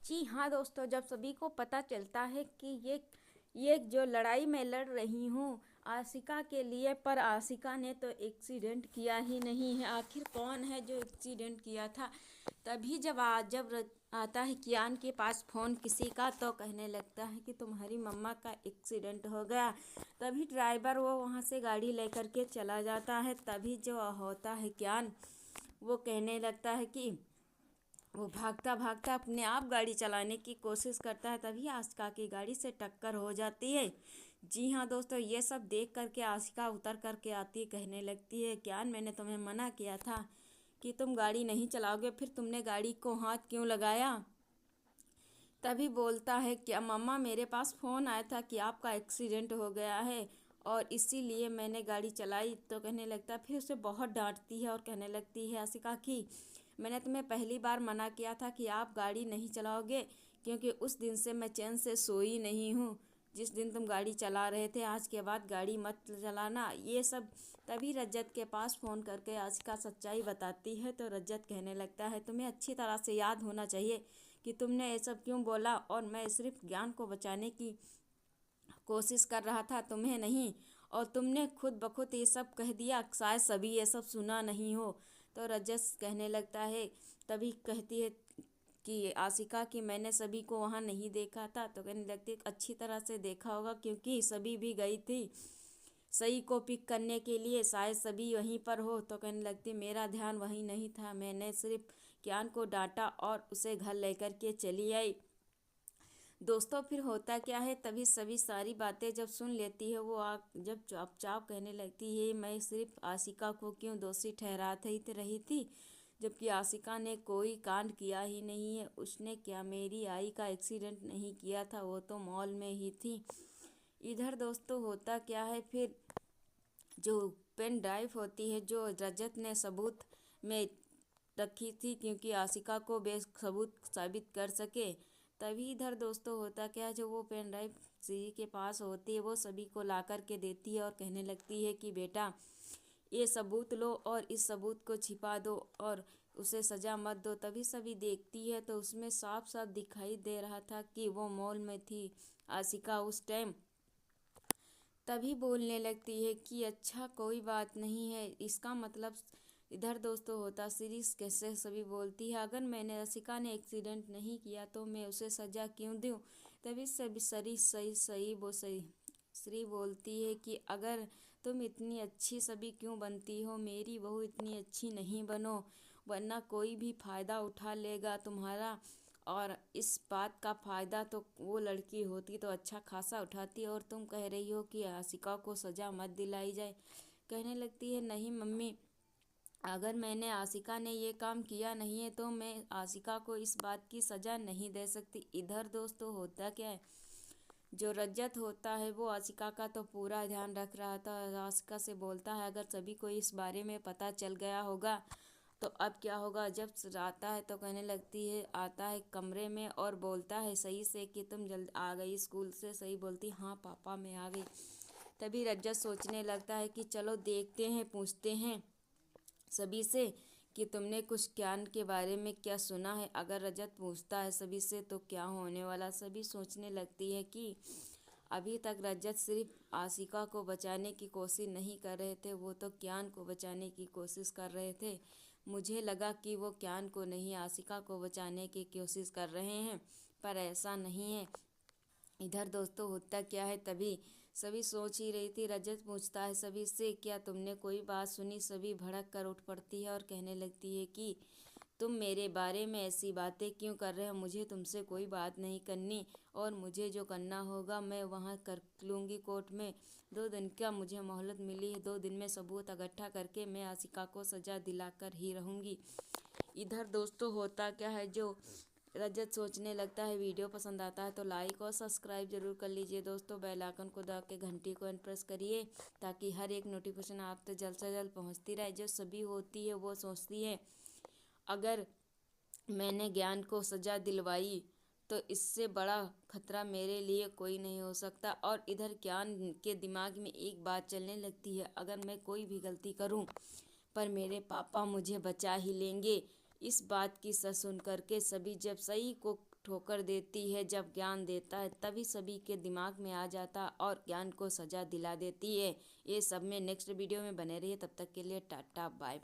जी हाँ दोस्तों, जब सभी को पता चलता है कि ये जो लड़ाई मैं लड़ रही हूँ आशिका के लिए, पर आशिका ने तो एक्सीडेंट किया ही नहीं है। आखिर कौन है जो एक्सीडेंट किया था? तभी आता है कियान के पास फ़ोन किसी का, तो कहने लगता है कि तुम्हारी मम्मा का एक्सीडेंट हो गया। तभी ड्राइवर वो वहाँ से गाड़ी लेकर के चला जाता है। तभी जो होता है कियान, वो कहने लगता है कि वो भागता भागता अपने आप गाड़ी चलाने की कोशिश करता है। तभी आशिका की गाड़ी से टक्कर हो जाती है। जी हाँ दोस्तों, ये सब देख करके आशिका उतर करके आती है, कहने लगती है कियान मैंने तुम्हें मना किया था कि तुम गाड़ी नहीं चलाओगे, फिर तुमने गाड़ी को हाथ क्यों लगाया? तभी बोलता है क्या मम्मा, मेरे पास फ़ोन आया था कि आपका एक्सीडेंट हो गया है और इसीलिए मैंने गाड़ी चलाई। तो कहने लगता है, फिर उसे बहुत डांटती है और कहने लगती है आशिका की मैंने तुम्हें पहली बार मना किया था कि आप गाड़ी नहीं चलाओगे, क्योंकि उस दिन से मैं चैन से सोई नहीं हूँ। जिस दिन तुम गाड़ी चला रहे थे, आज के बाद गाड़ी मत चलाना, ये सब। तभी रज्जत के पास फ़ोन करके आशिका सच्चाई बताती है। तो रज्जत कहने लगता है तुम्हें अच्छी तरह से याद होना चाहिए कि तुमने ये सब क्यों बोला, और मैं सिर्फ ज्ञान को बचाने की कोशिश कर रहा था, तुम्हें नहीं। और तुमने खुद ब खुद ये सब कह दिया, शायद सभी ये सब सुना नहीं हो। तो रजस कहने लगता है, तभी कहती है कि आशिका कि मैंने सभी को वहाँ नहीं देखा था। तो कहने लगती है अच्छी तरह से देखा होगा, क्योंकि सभी भी गई थी सही को पिक करने के लिए, शायद सभी वहीं पर हो। तो कहने लगती मेरा ध्यान वहीं नहीं था, मैंने सिर्फ कियान को डांटा और उसे घर लेकर के चली आई। दोस्तों फिर होता क्या है, तभी सभी सारी बातें जब सुन लेती है, वो जब चुपचाप कहने लगती है मैं सिर्फ आशिका को क्यों दोषी ठहराती रही थी, जबकि आशिका ने कोई कांड किया ही नहीं है। उसने क्या मेरी आई का एक्सीडेंट नहीं किया था, वो तो मॉल में ही थी। इधर दोस्तों होता क्या है, फिर जो पेन ड्राइव होती है जो रजत ने सबूत में रखी थी, क्योंकि आशिका को बेसबूत साबित कर सके। तभी इधर दोस्तों होता क्या है, जो वो पेन ड्राइव सी के पास होती है, वो सभी को ला कर के देती है और कहने लगती है कि बेटा ये सबूत लो और इस सबूत को छिपा दो और उसे सज़ा मत दो। तभी सभी देखती है तो उसमें साफ साफ दिखाई दे रहा था कि वो मॉल में थी आशिका उस टाइम। तभी बोलने लगती है कि अच्छा कोई बात नहीं है, इसका मतलब इधर दोस्तों होता सीरीज कैसे सभी बोलती है अगर मैंने रसिका ने एक्सीडेंट नहीं किया तो मैं उसे सज़ा क्यों दूं। तभी सभी सरी सही सही वो सही श्री बोलती है कि अगर तुम इतनी अच्छी सभी क्यों बनती हो, मेरी बहू इतनी अच्छी नहीं बनो, वरना कोई भी फ़ायदा उठा लेगा तुम्हारा। और इस बात का फ़ायदा तो वो लड़की होती तो अच्छा खासा उठाती, और तुम कह रही हो कि आशिका को सज़ा मत दिलाई जाए। कहने लगती है नहीं मम्मी, अगर मैंने आशिका ने ये काम किया नहीं है तो मैं आशिका को इस बात की सज़ा नहीं दे सकती। इधर दोस्तों होता क्या है, जो रज्जत होता है वो आशिका का तो पूरा ध्यान रख रहा था। आशिका से बोलता है अगर सभी को इस बारे में पता चल गया होगा तो अब क्या होगा। जब आता है तो कहने लगती है, आता है कमरे में और बोलता है सही से कि तुम जल्द आ गई स्कूल से। सही बोलती हाँ पापा मैं आ गई। तभी रज्जत सोचने लगता है कि चलो देखते हैं, पूछते हैं सभी से कि तुमने कुछ ज्ञान के बारे में क्या सुना है। अगर रजत पूछता है सभी से तो क्या होने वाला। सभी सोचने लगती है कि अभी तक रजत सिर्फ आशिका को बचाने की कोशिश नहीं कर रहे थे, वो तो ज्ञान को बचाने की कोशिश कर रहे थे। मुझे लगा कि वो ज्ञान को नहीं आशिका को बचाने की कोशिश कर रहे हैं, पर ऐसा नहीं है। इधर दोस्तों होता क्या है, तभी सभी सोच ही रही थी, रजत पूछता है सभी से क्या तुमने कोई बात सुनी। सभी भड़क कर उठ पड़ती है और कहने लगती है कि तुम मेरे बारे में ऐसी बातें क्यों कर रहे हो, मुझे तुमसे कोई बात नहीं करनी, और मुझे जो करना होगा मैं वहाँ कर लूँगी कोर्ट में। 2 दिन का मुझे मोहलत मिली है, 2 दिन में सबूत इकट्ठा करके मैं आशिका को सज़ा दिलाकर ही रहूँगी। इधर दोस्तों होता क्या है, जो रजत सोचने लगता है वीडियो पसंद आता है तो लाइक और सब्सक्राइब जरूर कर लीजिए दोस्तों। बेल आइकन को दबा के घंटी को प्रेस करिए ताकि हर एक नोटिफिकेशन आप तक जल्द से जल्द पहुंचती रहे। जो सभी होती है वो सोचती है अगर मैंने ज्ञान को सज़ा दिलवाई तो इससे बड़ा खतरा मेरे लिए कोई नहीं हो सकता। और इधर ज्ञान के दिमाग में एक बात चलने लगती है, अगर मैं कोई भी गलती करूं पर मेरे पापा मुझे बचा ही लेंगे। इस बात की सच सुन करके सभी जब सही को ठोकर देती है, जब ज्ञान देता है तभी सभी के दिमाग में आ जाता और ज्ञान को सजा दिला देती है। ये सब में नेक्स्ट वीडियो में बने रहिए, तब तक के लिए टाटा बाय बाय।